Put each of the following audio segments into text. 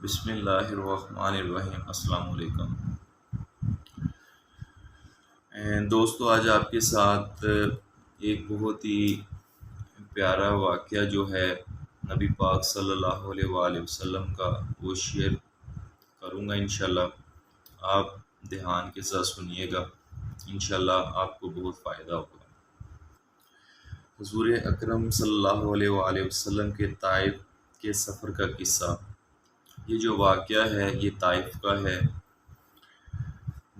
بسم اللہ الرحمن الرحیم۔ السلام علیکم دوستو، آج آپ کے ساتھ ایک بہت ہی پیارا واقعہ جو ہے نبی پاک صلی اللہ علیہ وآلہ وسلم کا وہ شیئر کروں گا انشاءاللہ۔ آپ دھیان کے ساتھ سنیے گا، انشاءاللہ آپ کو بہت فائدہ ہوگا۔ حضور اکرم صلی اللہ علیہ وآلہ وسلم کے طائف کے سفر کا قصہ۔ یہ جو واقعہ ہے یہ طائف کا ہے۔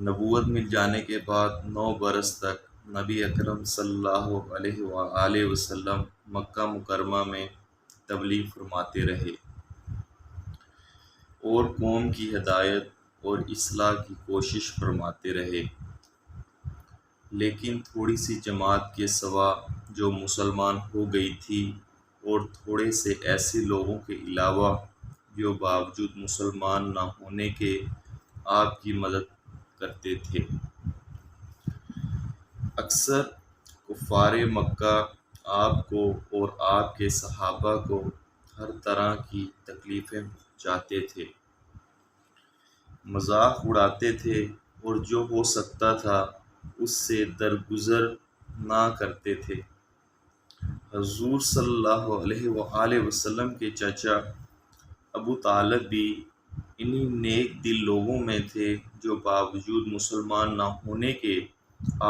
نبوت مل جانے کے بعد 9 برس تک نبی اکرم صلی اللہ علیہ وآلہ وسلم مکہ مکرمہ میں تبلیغ فرماتے رہے اور قوم کی ہدایت اور اصلاح کی کوشش فرماتے رہے، لیکن تھوڑی سی جماعت کے سوا جو مسلمان ہو گئی تھی اور تھوڑے سے ایسے لوگوں کے علاوہ جو باوجود مسلمان نہ ہونے کے آپ کی مدد کرتے تھے۔ اکثر کفار مکہ آپ کو اور آپ کے صحابہ کو ہر طرح کی تکلیفیں پہنچاتے تھے، مذاق اڑاتے تھے اور جو ہو سکتا تھا اس سے درگزر نہ کرتے تھے۔ حضور صلی اللہ علیہ وآلہ وسلم کے چچا ابو طالب بھی انہی نیک دل لوگوں میں تھے جو باوجود مسلمان نہ ہونے کے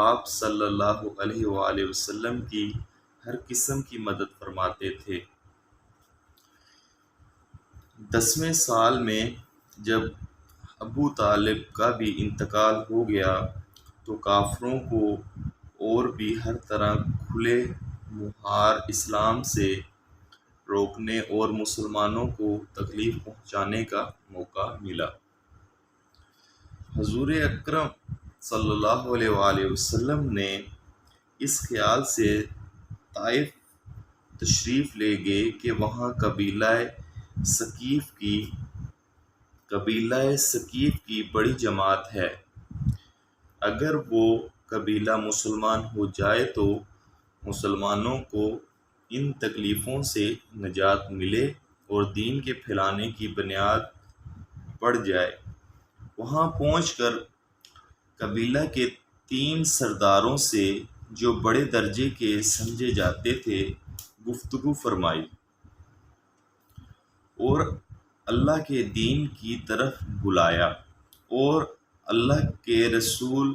آپ صلی اللہ علیہ وآلہ وسلم کی ہر قسم کی مدد فرماتے تھے۔ 10ویں سال میں جب ابو طالب کا بھی انتقال ہو گیا تو کافروں کو اور بھی ہر طرح کھلے مہار اسلام سے روکنے اور مسلمانوں کو تکلیف پہنچانے کا موقع ملا۔ حضور اکرم صلی اللہ علیہ وآلہ وسلم نے اس خیال سے طائف تشریف لے گئے کہ وہاں قبیلہ ثقیف کی بڑی جماعت ہے۔ اگر وہ قبیلہ مسلمان ہو جائے تو مسلمانوں کو ان تکلیفوں سے نجات ملے اور دین کے پھیلانے کی بنیاد پڑ جائے۔ وہاں پہنچ کر قبیلہ کے 3 سرداروں سے جو بڑے درجے کے سمجھے جاتے تھے گفتگو فرمائی اور اللہ کے دین کی طرف بلایا اور اللہ کے رسول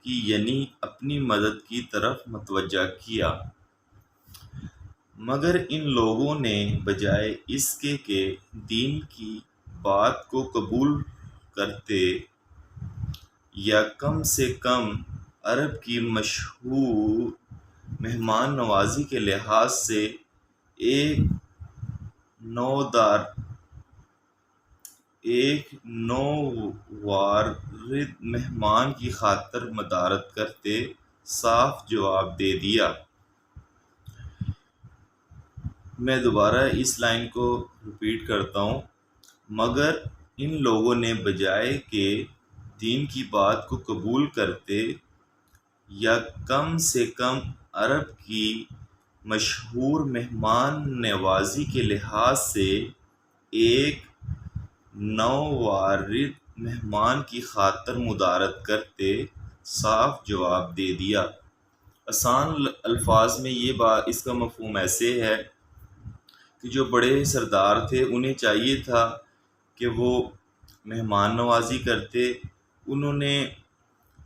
کی یعنی اپنی مدد کی طرف متوجہ کیا، مگر ان لوگوں نے بجائے اس کے کہ دین کی بات کو قبول کرتے یا کم سے کم عرب کی مشہور مہمان نوازی کے لحاظ سے ایک نووارد مہمان کی خاطر مدارت کرتے، صاف جواب دے دیا۔ میں دوبارہ اس لائن کو ریپیٹ کرتا ہوں، مگر ان لوگوں نے بجائے کہ دین کی بات کو قبول کرتے یا کم سے کم عرب کی مشہور مہمان نوازی کے لحاظ سے ایک نووارد مہمان کی خاطر مدارت کرتے، صاف جواب دے دیا۔ آسان الفاظ میں اس کا مفہوم ایسے ہے کہ جو بڑے سردار تھے انہیں چاہیے تھا کہ وہ مہمان نوازی کرتے، انہوں نے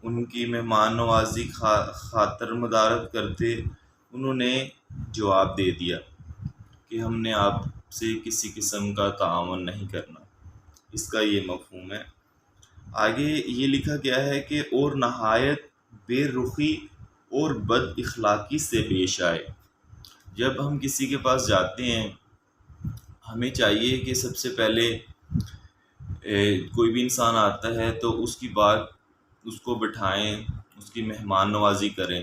ان کی مہمان نوازی خاطر مدارت کرتے، انہوں نے جواب دے دیا کہ ہم نے آپ سے کسی قسم کا تعاون نہیں کرنا۔ اس کا یہ مفہوم ہے۔ آگے یہ لکھا گیا ہے کہ اور نہایت بے رخی اور بد اخلاقی سے پیش آئے۔ جب ہم کسی کے پاس جاتے ہیں ہمیں چاہیے کہ سب سے پہلے کوئی بھی انسان آتا ہے تو اس کی بات اس کو بٹھائیں، اس کی مہمان نوازی کریں۔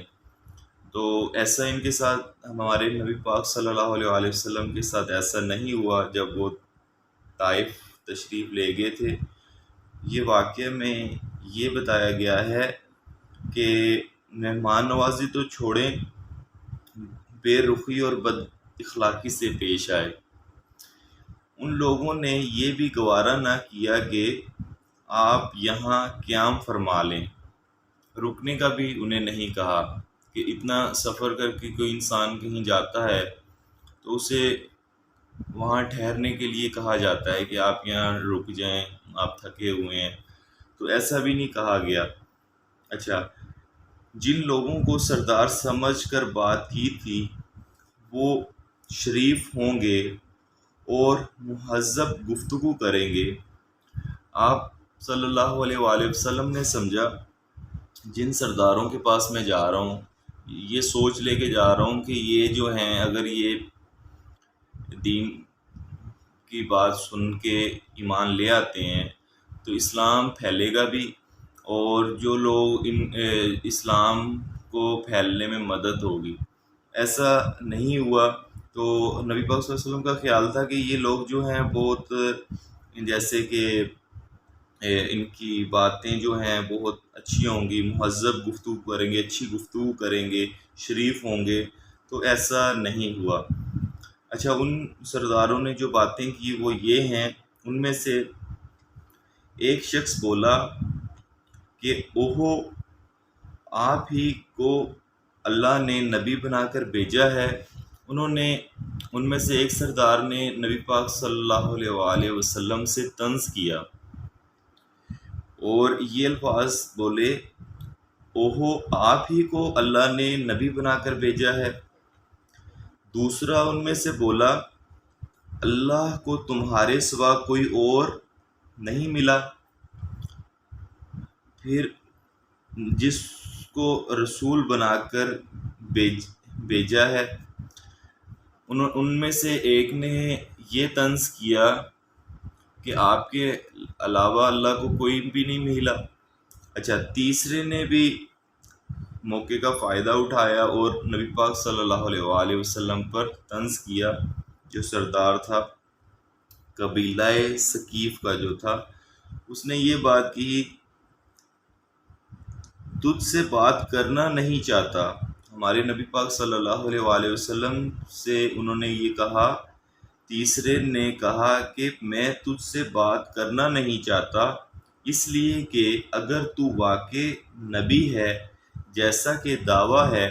تو ایسا ان کے ساتھ ہمارے نبی پاک صلی اللہ علیہ وآلہ وسلم کے ساتھ ایسا نہیں ہوا جب وہ طائف تشریف لے گئے تھے۔ یہ واقعہ میں یہ بتایا گیا ہے کہ مہمان نوازی تو چھوڑیں، بے رخی اور بد اخلاقی سے پیش آئے۔ ان لوگوں نے یہ بھی گوارا نہ کیا کہ آپ یہاں قیام فرما لیں، رکنے کا بھی انہیں نہیں کہا کہ اتنا سفر کر کے کوئی انسان کہیں جاتا ہے تو اسے وہاں ٹھہرنے کے لیے کہا جاتا ہے کہ آپ یہاں رک جائیں، آپ تھکے ہوئے ہیں، تو ایسا بھی نہیں کہا گیا۔ اچھا، جن لوگوں کو سردار سمجھ کر بات کی تھی وہ شریف ہوں گے اور مہذب گفتگو کریں گے۔ آپ صلی اللہ علیہ وآلہ وسلم نے سمجھا جن سرداروں کے پاس میں جا رہا ہوں یہ سوچ لے کے جا رہا ہوں کہ یہ جو ہیں اگر یہ دین کی بات سن کے ایمان لے آتے ہیں تو اسلام پھیلے گا بھی، اور جو لوگ اسلام کو پھیلنے میں مدد ہوگی۔ ایسا نہیں ہوا، تو نبی پاک صلی اللہ علیہ وسلم کا خیال تھا کہ یہ لوگ جو ہیں بہت جیسے کہ ان کی باتیں جو ہیں بہت اچھی ہوں گی، مہذب گفتگو کریں گے، اچھی گفتگو کریں گے، شریف ہوں گے، تو ایسا نہیں ہوا۔ اچھا، ان سرداروں نے جو باتیں کی وہ یہ ہیں، ان میں سے ایک شخص بولا کہ اوہو، آپ ہی کو اللہ نے نبی بنا کر بھیجا ہے۔ ان میں سے ایک سردار نے نبی پاک صلی اللہ علیہ وآلہ وسلم سے طنز کیا اور یہ الفاظ بولے، اوہو، آپ ہی کو اللہ نے نبی بنا کر بھیجا ہے۔ دوسرا ان میں سے بولا، اللہ کو تمہارے سوا کوئی اور نہیں ملا، پھر جس کو رسول بنا کر بھیجا ہے۔ ان میں سے ایک نے یہ طنز کیا کہ آپ کے علاوہ اللہ کو کوئی بھی نہیں ملا۔ اچھا، تیسرے نے بھی موقع کا فائدہ اٹھایا اور نبی پاک صلی اللہ علیہ وآلہ وسلم پر طنز کیا۔ جو سردار تھا قبیلہ ثقیف کا جو تھا، اس نے یہ بات کی، تجھ سے بات کرنا نہیں چاہتا۔ ہمارے نبی پاک صلی اللہ علیہ وآلہ وسلم سے انہوں نے یہ کہا۔ تیسرے نے کہا کہ میں تجھ سے بات کرنا نہیں چاہتا، اس لیے کہ اگر تو واقع نبی ہے جیسا کہ دعویٰ ہے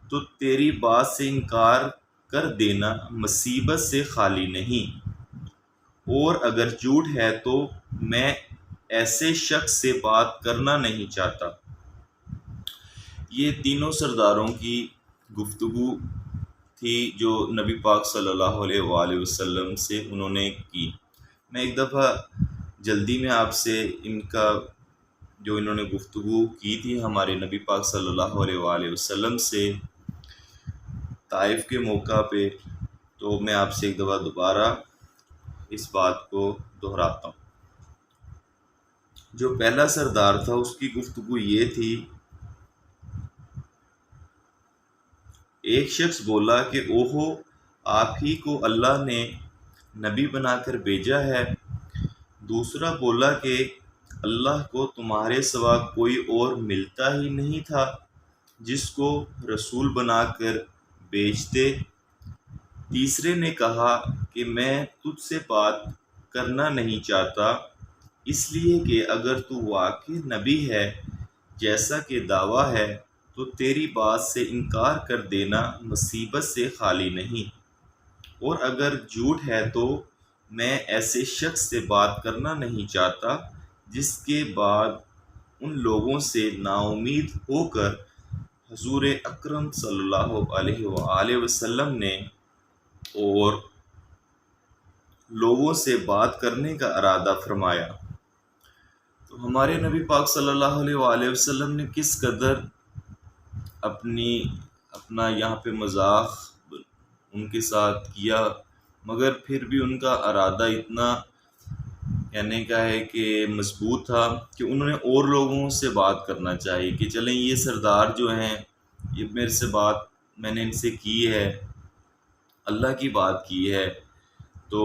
تو تیری بات سے انکار کر دینا مصیبت سے خالی نہیں، اور اگر جھوٹ ہے تو میں ایسے شخص سے بات کرنا نہیں چاہتا۔ یہ تینوں سرداروں کی گفتگو تھی جو نبی پاک صلی اللہ علیہ وآلہ وسلم سے انہوں نے کی۔ میں ایک دفعہ جلدی میں آپ سے ان کا جو انہوں نے گفتگو کی تھی ہمارے نبی پاک صلی اللہ علیہ وآلہ وسلم سے طائف کے موقع پہ، تو میں آپ سے ایک دفعہ دوبارہ اس بات کو دہراتا ہوں۔ جو پہلا سردار تھا اس کی گفتگو یہ تھی، ایک شخص بولا کہ اوہو، آپ ہی کو اللہ نے نبی بنا کر بھیجا ہے۔ دوسرا بولا کہ اللہ کو تمہارے سوا کوئی اور ملتا ہی نہیں تھا جس کو رسول بنا کر بھیجتے۔ تیسرے نے کہا کہ میں تجھ سے بات کرنا نہیں چاہتا، اس لیے کہ اگر تو واقعی نبی ہے جیسا کہ دعویٰ ہے تو تیری بات سے انکار کر دینا مصیبت سے خالی نہیں، اور اگر جھوٹ ہے تو میں ایسے شخص سے بات کرنا نہیں چاہتا جس کے بعد ان لوگوں سے نا امید ہو کر حضور اکرم صلی اللہ علیہ وآلہ وسلم نے اور لوگوں سے بات کرنے کا ارادہ فرمایا۔ تو ہمارے نبی پاک صلی اللہ علیہ وآلہ وسلم نے کس قدر اپنا یہاں پہ مذاق ان کے ساتھ کیا، مگر پھر بھی ان کا ارادہ اتنا کہنے کا ہے کہ مضبوط تھا کہ انہوں نے اور لوگوں سے بات کرنا چاہی کہ چلیں یہ سردار جو ہیں یہ میرے سے بات میں نے ان سے کی ہے، اللہ کی بات کی ہے، تو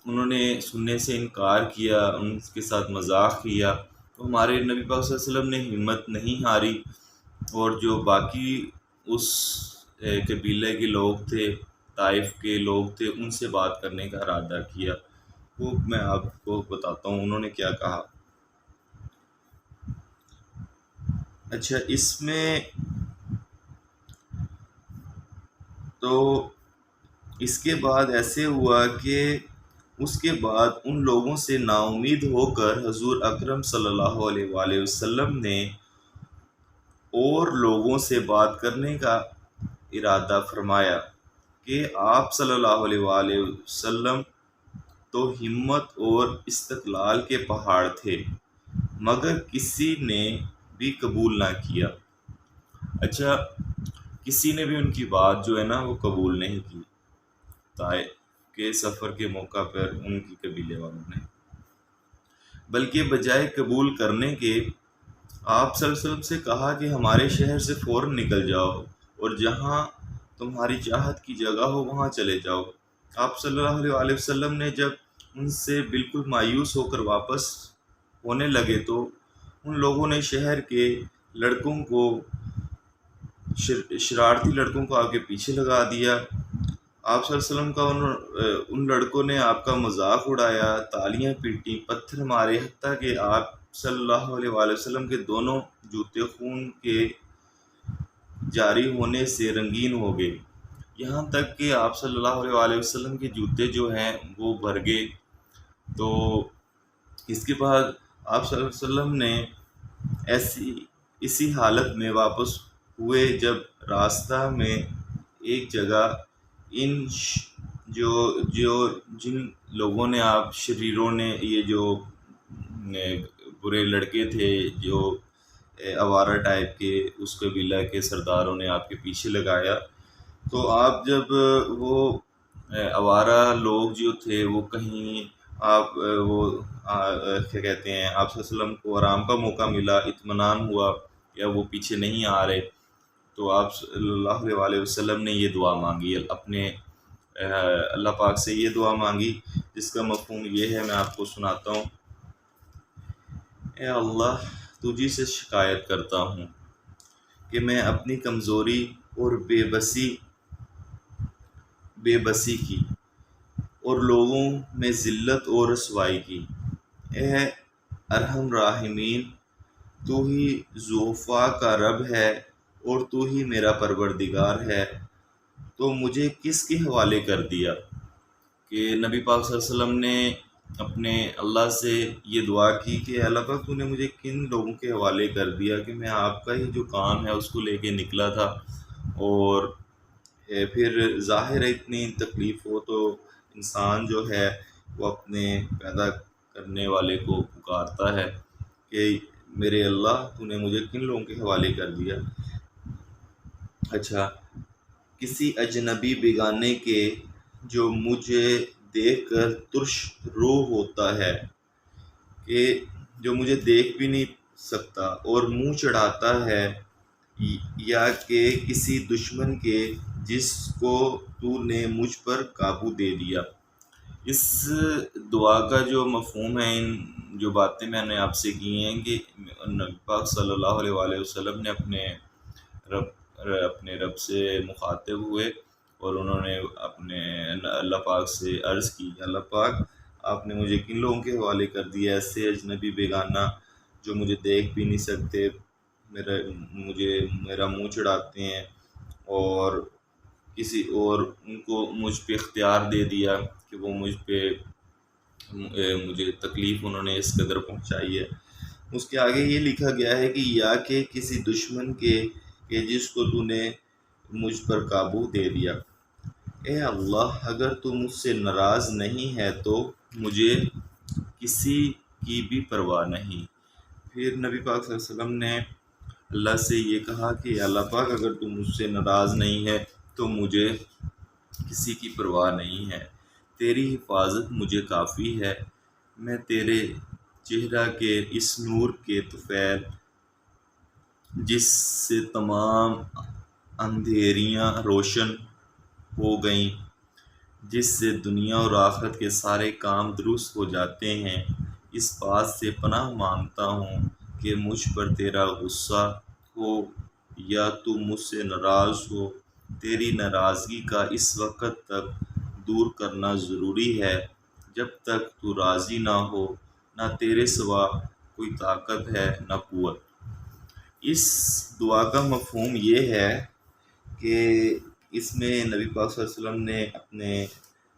انہوں نے سننے سے انکار کیا، ان کے ساتھ مذاق کیا۔ تو ہمارے نبی پاک صلی اللہ علیہ وسلم نے ہمت نہیں ہاری، اور جو باقی اس قبیلے کے لوگ تھے، طائف کے لوگ تھے، ان سے بات کرنے کا ارادہ کیا۔ وہ میں آپ کو بتاتا ہوں انہوں نے کیا کہا۔ اچھا، اس میں تو اس کے بعد ایسے ہوا کہ اس کے بعد ان لوگوں سے نا امید ہو کر حضور اکرم صلی اللہ علیہ وآلہ وسلم نے اور لوگوں سے بات کرنے کا ارادہ فرمایا کہ آپ صلی اللہ علیہ وآلہ وسلم تو ہمت اور استقلال کے پہاڑ تھے، مگر کسی نے بھی قبول نہ کیا۔ اچھا، کسی نے بھی ان کی بات جو ہے نا وہ قبول نہیں کی، طائف کے سفر کے موقع پر ان کی قبیلے والوں نے، بلکہ بجائے قبول کرنے کے آپ صلی اللہ علیہ وسلم سے کہا کہ ہمارے شہر سے فوراً نکل جاؤ اور جہاں تمہاری چاہت کی جگہ ہو وہاں چلے جاؤ۔ آپ صلی اللہ علیہ وآلہ وسلم نے جب ان سے بالکل مایوس ہو کر واپس ہونے لگے تو ان لوگوں نے شہر کے لڑکوں کو شرارتی لڑکوں کو آپ کے پیچھے لگا دیا۔ آپ صلی اللہ علیہ وسلم کا ان لڑکوں نے آپ کا مذاق اڑایا، تالیاں پیٹی، پتھر مارے، حتیٰ کہ آپ صلی اللہ علیہ وآلہ وسلم کے دونوں جوتے خون کے جاری ہونے سے رنگین ہو گئے، یہاں تک کہ آپ صلی اللہ علیہ وآلہ وسلم کے جوتے جو ہیں وہ بھر گئے۔ تو اس کے بعد آپ صلی اللہ علیہ وسلم نے اسی حالت میں واپس ہوئے جب راستہ میں ایک جگہ جن لوگوں نے آپ شریروں نے، یہ جو برے لڑکے تھے جو آوارہ ٹائپ کے، اس قبیلہ کے سرداروں نے آپ کے پیچھے لگایا، تو آپ جب وہ آوارہ لوگ جو تھے وہ کہیں آپ کیا کہتے ہیں، آپ صلی اللہ علیہ وسلم کو آرام کا موقع ملا، اطمینان ہوا یا وہ پیچھے نہیں آ رہے، تو آپ صلی اللہ علیہ وآلہ وسلم نے یہ دعا مانگی، اپنے اللہ پاک سے یہ دعا مانگی، جس کا مفہوم یہ ہے، میں آپ کو سناتا ہوں۔ اے اللہ، تجھی سے شکایت کرتا ہوں کہ میں اپنی کمزوری اور بے بسی کی اور لوگوں میں ذلت اور رسوائی کی۔ اے ارحم راحمین، تو ہی ضعفاء کا رب ہے اور تو ہی میرا پروردگار ہے، تو مجھے کس کے حوالے کر دیا؟ کہ نبی پاک صلی اللہ علیہ وسلم نے اپنے اللہ سے یہ دعا کی کہ اللہ پاک تو نے مجھے کن لوگوں کے حوالے کر دیا کہ میں آپ کا ہی جو کام ہے اس کو لے کے نکلا تھا، اور پھر ظاہر ہے اتنی تکلیف ہو تو انسان جو ہے وہ اپنے پیدا کرنے والے کو پکارتا ہے کہ میرے اللہ تو نے مجھے کن لوگوں کے حوالے کر دیا۔ اچھا، کسی اجنبی بیگانے کے جو مجھے دیکھ کر ترش روح ہوتا ہے، کہ جو مجھے دیکھ بھی نہیں سکتا اور منہ چڑھاتا ہے، یا کہ کسی دشمن کے جس کو تو نے مجھ پر قابو دے دیا۔ اس دعا کا جو مفہوم ہے، ان جو باتیں میں نے آپ سے کی ہیں کہ نبی پاک صلی اللہ علیہ وآلہ وسلم نے اپنے رب سے مخاطب ہوئے اور انہوں نے اپنے اللہ پاک سے عرض کی، اللہ پاک آپ نے مجھے کن لوگوں کے حوالے کر دیا، ایسے اجنبی بیگانہ جو مجھے دیکھ بھی نہیں سکتے، میرا منہ چڑھاتے ہیں، اور کسی اور ان کو مجھ پہ اختیار دے دیا کہ وہ مجھے تکلیف انہوں نے اس قدر پہنچائی ہے۔ اس کے آگے یہ لکھا گیا ہے کہ یا کہ کسی دشمن کے کہ جس کو تو نے مجھ پر قابو دے دیا۔ اے اللہ، اگر تو مجھ سے ناراض نہیں ہے تو مجھے کسی کی بھی پرواہ نہیں۔ پھر نبی پاک صلی اللہ علیہ وسلم نے اللہ سے یہ کہا کہ اللہ پاک اگر تو مجھ سے ناراض نہیں ہے تو مجھے کسی کی پرواہ نہیں ہے، تیری حفاظت مجھے کافی ہے، میں تیرے چہرہ کے اس نور کے طفیل جس سے تمام اندھیریاں روشن ہو گئیں، جس سے دنیا اور آخرت کے سارے کام درست ہو جاتے ہیں، اس بات سے پناہ مانگتا ہوں کہ مجھ پر تیرا غصہ ہو یا تو مجھ سے ناراض ہو، تیری ناراضگی کا اس وقت تک دور کرنا ضروری ہے جب تک تو راضی نہ ہو، نہ تیرے سوا کوئی طاقت ہے نہ قوت۔ اس دعا کا مفہوم یہ ہے کہ اس میں نبی پاک صلی اللہ علیہ وسلم نے اپنے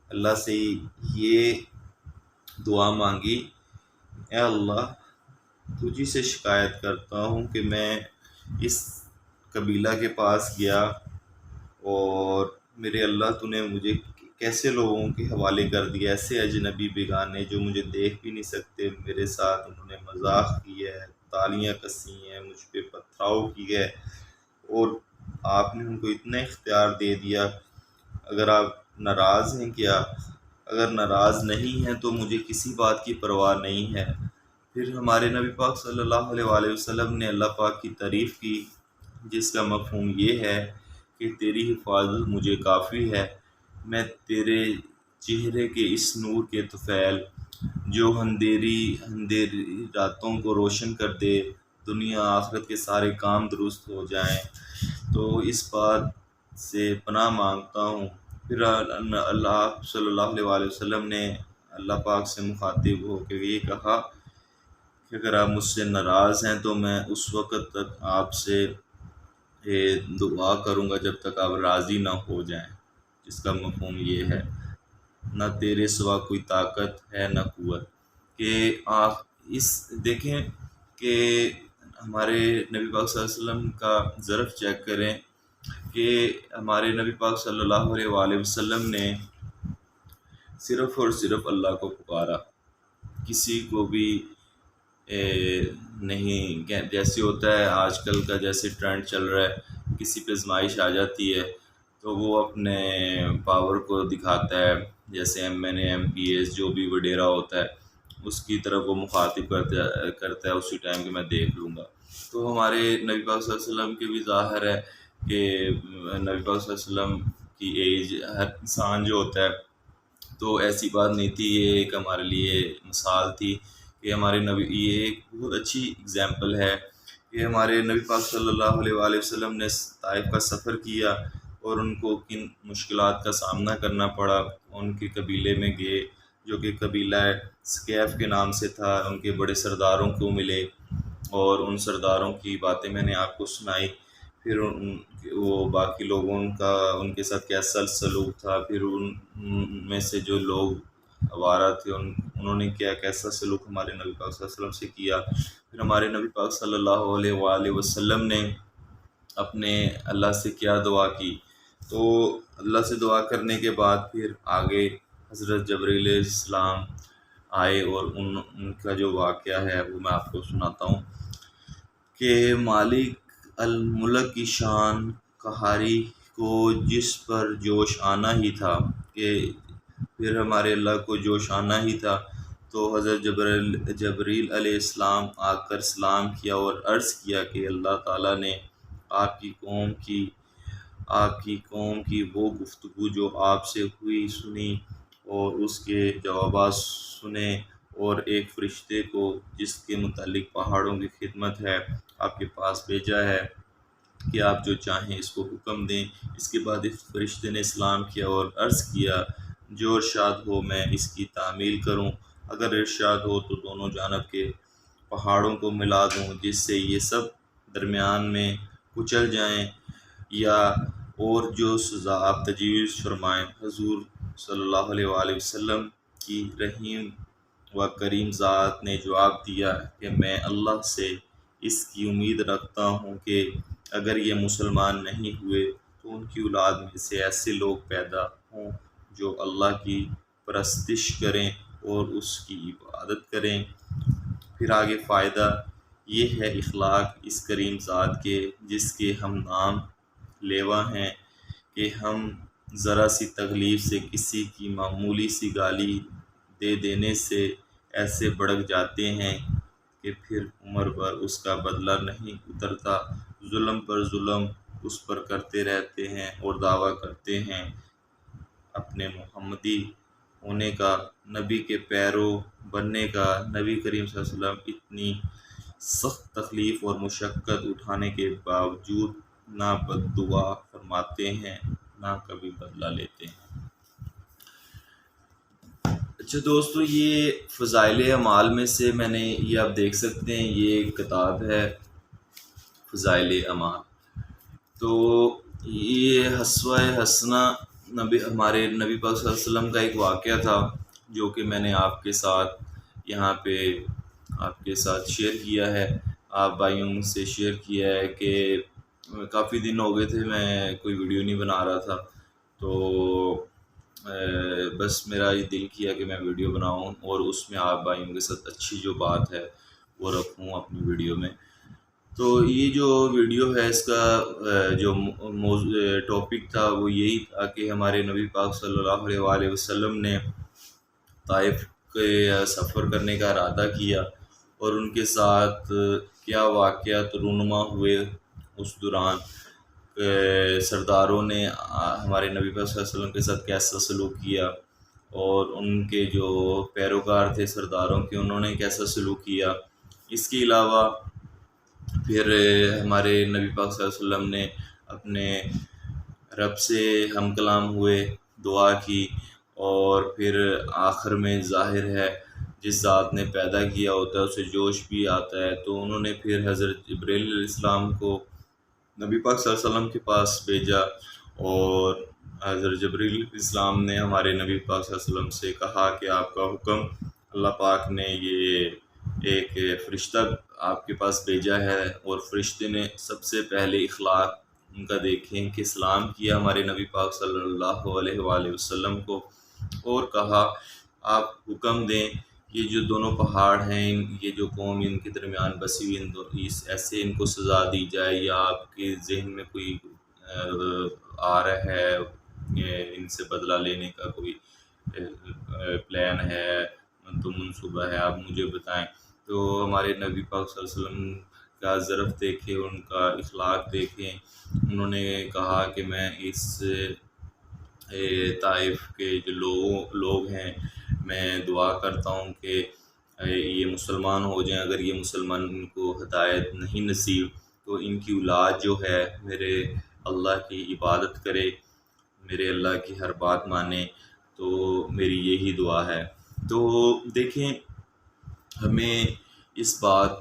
اللہ سے یہ دعا مانگی، اے اللہ، تجھی سے شکایت کرتا ہوں کہ میں اس قبیلہ کے پاس گیا اور میرے اللہ تو نے مجھے کیسے لوگوں کے حوالے کر دیا، ایسے اجنبی بیگانے جو مجھے دیکھ بھی نہیں سکتے، میرے ساتھ انہوں نے مذاق کی ہے، تالیاں کسی ہیں، مجھ پہ پتھراؤ کی ہے، اور آپ نے ان کو اتنا اختیار دے دیا۔ اگر آپ ناراض ہیں کیا؟ اگر ناراض نہیں ہیں تو مجھے کسی بات کی پرواہ نہیں ہے۔ پھر ہمارے نبی پاک صلی اللہ علیہ وآلہ وسلم نے اللہ پاک کی تعریف کی، جس کا مفہوم یہ ہے کہ تیری حفاظت مجھے کافی ہے، میں تیرے چہرے کے اس نور کے طفیل جو اندھیری راتوں کو روشن کر دے، دنیا آخرت کے سارے کام درست ہو جائیں، تو اس بات سے پناہ مانگتا ہوں۔ پھر اللہ صلی اللہ علیہ وآلہ وسلم نے اللہ پاک سے مخاطب ہو کے یہ کہا کہ اگر آپ مجھ سے ناراض ہیں تو میں اس وقت تک آپ سے دعا کروں گا جب تک آپ راضی نہ ہو جائیں، جس کا مفہوم یہ ہے نہ تیرے سوا کوئی طاقت ہے نہ قوت۔ کہ آپ اس دیکھیں کہ ہمارے نبی پاک صلی اللہ علیہ وسلم کا ظرف چیک کریں کہ ہمارے نبی پاک صلی اللہ علیہ وآلہ وسلم نے صرف اور صرف اللہ کو پکارا، کسی کو بھی نہیں، جیسے ہوتا ہے آج کل کا جیسے ٹرینڈ چل رہا ہے، کسی پہ آزمائش آ جاتی ہے تو وہ اپنے پاور کو دکھاتا ہے، جیسے ایم این اے، ایم پی ایس، جو بھی وڈیرا ہوتا ہے اس کی طرف وہ مخاطب کرتا ہے اسی ٹائم کہ میں دیکھ لوں گا۔ تو ہمارے نبی پاک صلی اللہ علیہ وسلم کی بھی ظاہر ہے کہ نبی پاک صلی اللہ علیہ وسلم کی ایج، ہر انسان جو ہوتا ہے، تو ایسی بات نہیں تھی، یہ ایک ہمارے لیے مثال تھی کہ ہمارے نبی، یہ ایک بہت اچھی اگزامپل ہے کہ ہمارے نبی پاک صلی اللہ علیہ وآلہ وسلم نے طائف کا سفر کیا اور ان کو کن مشکلات کا سامنا کرنا پڑا۔ ان کے قبیلے میں گئے جو کہ قبیلہ ثقیف کے نام سے تھا، ان کے بڑے سرداروں کو ملے اور ان سرداروں کی باتیں میں نے آپ کو سنائی، پھر وہ باقی لوگوں کا ان کے ساتھ کیسا سلوک تھا، پھر ان میں سے جو لوگ آوارہ تھے انہوں نے کیسا سلوک ہمارے نبی پاک صلی اللہ علیہ وسلم سے کیا۔ پھر ہمارے نبی پاک صلی اللہ علیہ وآلہ وسلم نے اپنے اللہ سے کیا دعا کی، تو اللہ سے دعا کرنے کے بعد پھر آگے حضرت جبرائیل علیہ السلام آئے اور ان کا جو واقعہ ہے وہ میں آپ کو سناتا ہوں کہ مالک الملک کی شان قہاری کو جس پر جوش آنا ہی تھا، کہ پھر ہمارے اللہ کو جوش آنا ہی تھا، تو حضرت جبرائیل علیہ السلام آ کر سلام کیا اور عرض کیا کہ اللہ تعالیٰ نے آپ کی قوم کی وہ گفتگو جو آپ سے ہوئی سنی اور اس کے جوابات سنے، اور ایک فرشتے کو جس کے متعلق پہاڑوں کی خدمت ہے آپ کے پاس بھیجا ہے کہ آپ جو چاہیں اس کو حکم دیں۔ اس کے بعد اس فرشتے نے سلام کیا اور عرض کیا جو ارشاد ہو میں اس کی تعمیل کروں، اگر ارشاد ہو تو دونوں جانب کے پہاڑوں کو ملا دوں جس سے یہ سب درمیان میں کچل جائیں، یا اور جو سزا آپ تجویز فرمائیں۔ حضور صلی اللہ علیہ وآلہ وسلم کی رحیم و کریم ذات نے جواب دیا کہ میں اللہ سے اس کی امید رکھتا ہوں کہ اگر یہ مسلمان نہیں ہوئے تو ان کی اولاد میں سے ایسے لوگ پیدا ہوں جو اللہ کی پرستش کریں اور اس کی عبادت کریں۔ پھر آگے فائدہ یہ ہے اخلاق اس کریم ذات کے جس کے ہم نام لیوا ہیں کہ ہم ذرا سی تکلیف سے کسی کی معمولی سی گالی دے دینے سے ایسے بھڑک جاتے ہیں کہ پھر عمر بھر اس کا بدلہ نہیں اترتا، ظلم پر ظلم اس پر کرتے رہتے ہیں اور دعویٰ کرتے ہیں اپنے محمدی ہونے کا، نبی کے پیرو بننے کا۔ نبی کریم صلی اللہ علیہ وسلم اتنی سخت تکلیف اور مشقت اٹھانے کے باوجود نہ بد دعا فرماتے ہیں نہ کبھی بدلہ لیتے ہیں۔ اچھا دوستو، یہ فضائل اعمال میں سے میں نے یہ آپ دیکھ سکتے ہیں، یہ ایک کتاب ہے فضائل اعمال. تو یہ حسوہ حسنہ ہمارے نبی پاک صلی اللہ علیہ وسلم کا ایک واقعہ تھا، جو کہ میں نے آپ کے ساتھ یہاں پہ آپ کے ساتھ شیئر کیا ہے، آپ بھائیوں سے شیئر کیا ہے کہ کافی دن ہو گئے تھے میں کوئی ویڈیو نہیں بنا رہا تھا. تو بس میرا یہ دل کیا کہ میں ویڈیو بناؤں اور اس میں آپ بھائیوں کے ساتھ اچھی جو بات ہے وہ رکھوں اپنی ویڈیو میں. تو یہ جو ویڈیو ہے، اس کا جو ٹاپک تھا وہ یہی تھا کہ ہمارے نبی پاک صلی اللہ علیہ وآلہ وسلم نے طائف کے سفر کرنے کا ارادہ کیا، اور ان کے ساتھ کیا واقعات رونما ہوئے اس دوران. سرداروں نے ہمارے نبی پاک صلی اللہ علیہ وسلم کے ساتھ کیسا سلوک کیا، اور ان کے جو پیروکار تھے سرداروں کے، انہوں نے کیسا سلوک کیا. اس کے علاوہ پھر ہمارے نبی پاک صلی اللہ علیہ وسلم نے اپنے رب سے ہم کلام ہوئے، دعا کی، اور پھر آخر میں ظاہر ہے جس ذات نے پیدا کیا ہوتا ہے اسے جوش بھی آتا ہے، تو انہوں نے پھر حضرت جبرائیل علیہ السلام کو نبی پاک صلی اللہ علیہ وسلم کے پاس بھیجا، اور حضرت جبرائیل علیہ السلام نے ہمارے نبی پاک صلی اللہ علیہ وسلم سے کہا کہ آپ کا حکم، اللہ پاک نے یہ ایک فرشتہ آپ کے پاس بھیجا ہے. اور فرشتے نے سب سے پہلے اخلاق ان کا دیکھیں کہ سلام کیا ہمارے نبی پاک صلی اللہ علیہ وآلہ وسلم کو، اور کہا آپ حکم دیں یہ جو دونوں پہاڑ ہیں، یہ جو قوم ان کے درمیان بسی ہوئی، ایسے ان کو سزا دی جائے، یا آپ کے ذہن میں کوئی آ رہا ہے ان سے بدلہ لینے کا کوئی پلان ہے تو منصوبہ ہے، آپ مجھے بتائیں. تو ہمارے نبی پاک صلی اللہ علیہ وسلم کا ظرف دیکھیں، ان کا اخلاق دیکھیں. انہوں نے کہا کہ میں اس طائف کے جو لوگ ہیں، میں دعا کرتا ہوں کہ یہ مسلمان ہو جائیں. اگر یہ مسلمان ان کو ہدایت نہیں نصیب تو ان کی اولاد جو ہے میرے اللہ کی عبادت کرے، میرے اللہ کی ہر بات مانے. تو میری یہی دعا ہے. تو دیکھیں، ہمیں اس بات،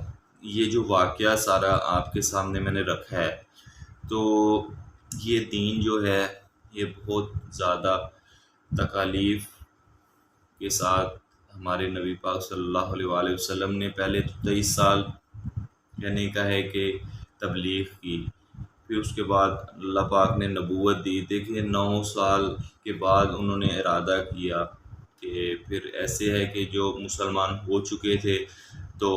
یہ جو واقعہ سارا آپ کے سامنے میں نے رکھا ہے، تو یہ دین جو ہے یہ بہت زیادہ تکالیف کے ساتھ ہمارے نبی پاک صلی اللہ علیہ وآلہ وسلم نے پہلے تو 23 سال یعنی کا ہے کہ تبلیغ کی، پھر اس کے بعد اللہ پاک نے نبوت دی. دیکھیں 9 سال کے بعد انہوں نے ارادہ کیا کہ پھر ایسے ہے کہ جو مسلمان ہو چکے تھے تو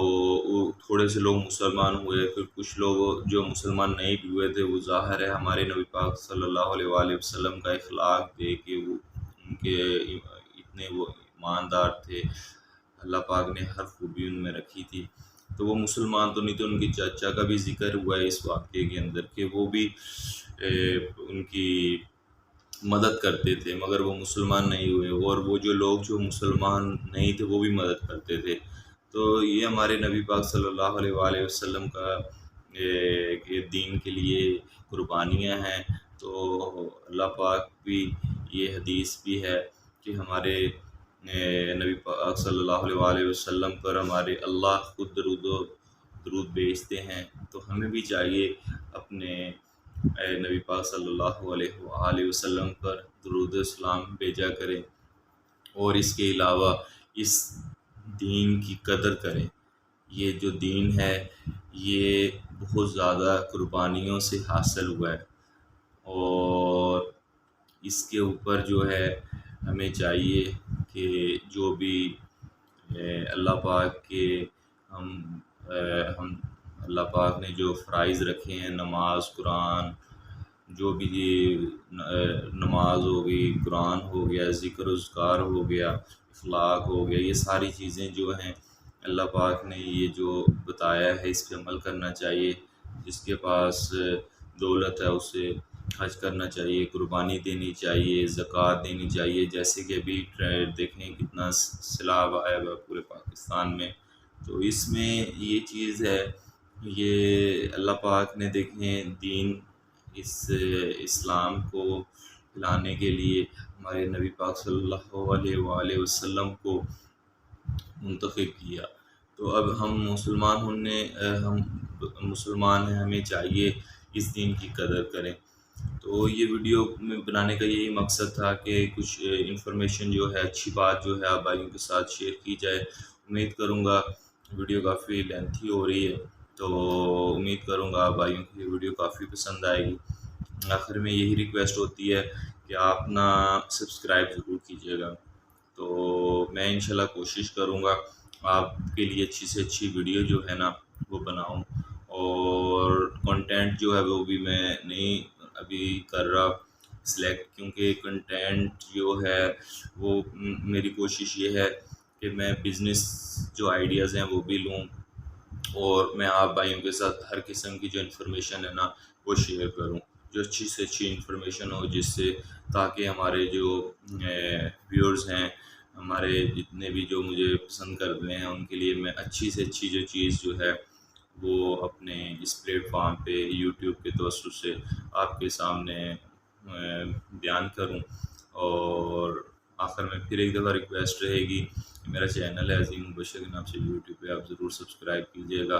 تھوڑے سے لوگ مسلمان ہوئے، پھر کچھ لوگ جو مسلمان نہیں بھی ہوئے تھے، وہ ظاہر ہے ہمارے نبی پاک صلی اللہ علیہ وآلہ وسلم کا اخلاق دے کے وہ ان کے اتنے وہ ایماندار تھے، اللہ پاک نے ہر خوبی ان میں رکھی تھی. تو وہ مسلمان تو نہیں، تو ان کے چاچا کا بھی ذکر ہوا ہے اس واقعے کے اندر کہ وہ بھی ان کی مدد کرتے تھے، مگر وہ مسلمان نہیں ہوئے، اور وہ جو لوگ جو مسلمان نہیں تھے وہ بھی مدد کرتے تھے. تو یہ ہمارے نبی پاک صلی اللہ علیہ وآلہ وسلم کا دین کے لیے قربانیاں ہیں. تو اللہ پاک بھی، یہ حدیث بھی ہے کہ ہمارے نبی پاک صلی اللہ علیہ وآلہ وسلم پر ہمارے اللہ خود درود بھیجتے ہیں. تو ہمیں بھی چاہیے اپنے نبی پاک صلی اللہ علیہ وآلہ وسلم پر درود السلام بھیجا کریں، اور اس کے علاوہ اس دین کی قدر کریں. یہ جو دین ہے یہ بہت زیادہ قربانیوں سے حاصل ہوا ہے، اور اس کے اوپر جو ہے ہمیں چاہیے کہ جو بھی اللہ پاک کے ہم اللہ پاک نے جو فرائض رکھے ہیں، نماز، قرآن، جو بھی نماز ہو گئی، قرآن ہو گیا، ذکر و اذکار ہو گیا، اخلاق ہو گیا، یہ ساری چیزیں جو ہیں اللہ پاک نے یہ جو بتایا ہے اس پہ عمل کرنا چاہیے. جس کے پاس دولت ہے اسے حج کرنا چاہیے، قربانی دینی چاہیے، زکوٰۃ دینی چاہیے. جیسے کہ ابھی دیکھیں کتنا سیلاب آیا ہوا پورے پاکستان میں، تو اس میں یہ چیز ہے، یہ اللہ پاک نے دیکھیں دین اس اسلام کو پھیلانے کے لیے ہمارے نبی پاک صلی اللہ علیہ وآلہ وسلم کو منتخب کیا۔ تو اب ہم ہم مسلمان ہیں، ہمیں چاہیے اس دین کی قدر کریں۔ تو یہ ویڈیو میں بنانے کا یہی مقصد تھا کہ کچھ انفارمیشن جو ہے، اچھی بات جو ہے آپ بھائیوں کے ساتھ شیئر کی جائے۔ امید کروں گا، ویڈیو کافی لینتھی ہو رہی ہے تو امید کروں گا آپ بھائیوں کو یہ ویڈیو کافی پسند آئے گی۔ آخر میں یہی ریکویسٹ ہوتی ہے کہ آپ نا سبسکرائب ضرور کیجیے گا۔ تو میں انشاءاللہ کوشش کروں گا آپ کے لیے اچھی سے اچھی ویڈیو جو ہے نا وہ بناؤں، اور کنٹینٹ جو ہے وہ بھی میں نہیں ابھی کر رہا سلیکٹ، کیونکہ کنٹینٹ جو ہے وہ میری کوشش یہ ہے کہ میں بزنس جو آئیڈیاز ہیں وہ بھی لوں، اور میں آپ بھائیوں کے ساتھ ہر قسم کی جو انفارمیشن ہے نا وہ شیئر کروں، جو اچھی سے اچھی انفارمیشن ہو، جس سے تاکہ ہمارے جو ویورز ہیں، ہمارے جتنے بھی جو مجھے پسند کرتے ہیں، ان کے لیے میں اچھی سے اچھی جو چیز جو ہے وہ اپنے اس پلیٹ فارم پہ یوٹیوب کے توسط سے آپ کے سامنے بیان کروں۔ اور آخر میں پھر ایک دفعہ ریکویسٹ رہے گی کہ میرا چینل ہے عظیم البشر کے نام سے یوٹیوب پہ، آپ ضرور سبسکرائب کیجیے گا۔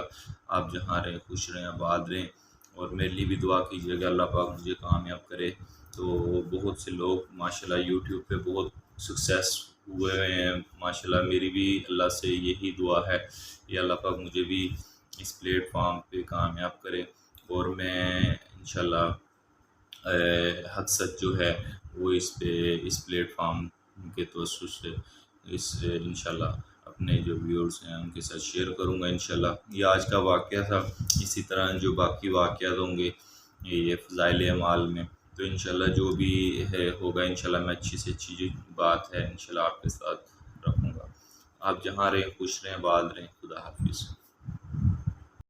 آپ جہاں رہیں خوش رہیں، آباد رہیں، اور میرے لیے بھی دعا کیجیے گا اللہ پاک مجھے کامیاب کرے۔ تو بہت سے لوگ ماشاءاللہ یوٹیوب پہ بہت سکسیس ہوئے ہیں ماشاءاللہ، میری بھی اللہ سے یہی دعا ہے کہ اللہ پاک مجھے بھی اس پلیٹ فارم پہ کامیاب کرے، اور میں انشاءاللہ حد سچ جو ہے وہ اس پلیٹ فارم کے توسط سے انشاءاللہ اپنے جو ویورز ہیں ان کے ساتھ شیئر کروں گا انشاءاللہ۔ یہ آج کا واقعہ تھا، اسی طرح جو باقی واقعات ہوں گے یہ فضائل اعمال میں، تو انشاءاللہ جو بھی ہوگا انشاءاللہ میں اچھی سے اچھی جو بات ہے انشاءاللہ آپ کے ساتھ رکھوں گا۔ آپ جہاں رہیں خوش رہیں، آباد رہیں، خدا حافظ۔